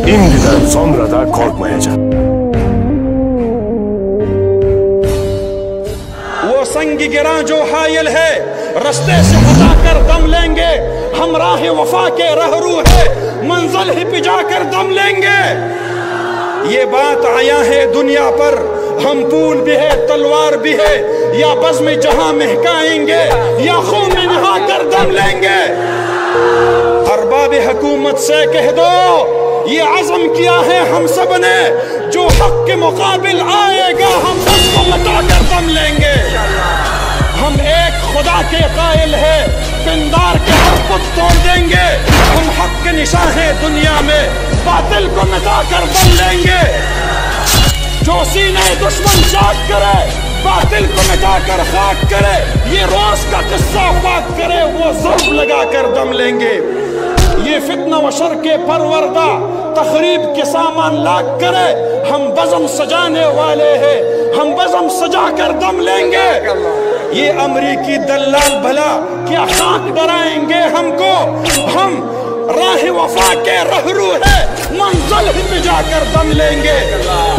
Indiden sonra da korkmayacak. वो संग गिरा जो हायल है, रास्ते से हटाकर दम लेंगे। हम राह वफा के रहरू है, मंजिल ही पे जाकर दम लेंगे। ये बात आया है दुनिया पर, हम फूल भी है तलवार भी है, या बज़्म जहां महकाएंगे या खून में नहाकर दम लेंगे। अरबाब हुकूमत से कह दो, ये अज़म किया है हम सब ने, जो हक के मुकाबिल आएगा हम उसको मिटाकर दम लेंगे। हम एक खुदा के कायल है, पिंदार के हर पुत तोड़ देंगे। हम हक के निशान है दुनिया में, बातिल को मिटाकर दम लेंगे। जो सीने दुश्मन चाक करे, बातिल को मिटाकर खाक करे, ये रोज का किस्सा पाक करे, वो ज़ुल्म लगाकर दम लेंगे। ये फितना व शर के परवरदा तखरीब के सामान लाग करे, हम बज़म सजाने वाले हैं, हम बज़म सजा कर दम लेंगे। ये अमरीकी दल्लाल भला क्या खाक डराएंगे हमको, हम राह वफा के रहरू है, मंजिल ही पे जाकर दम लेंगे।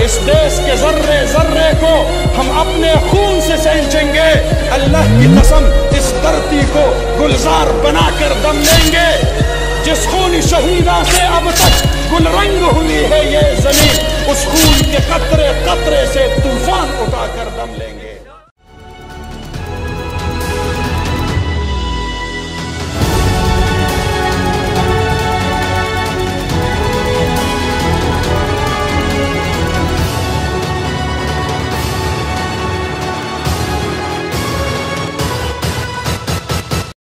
इस देश के जर्रे जर्रे को हम अपने खून से सींचेंगे। अल्लाह की कसम इस धरती को गुलजार बनाकर दम लेंगे। जिस खूनी शहीदा से अब तक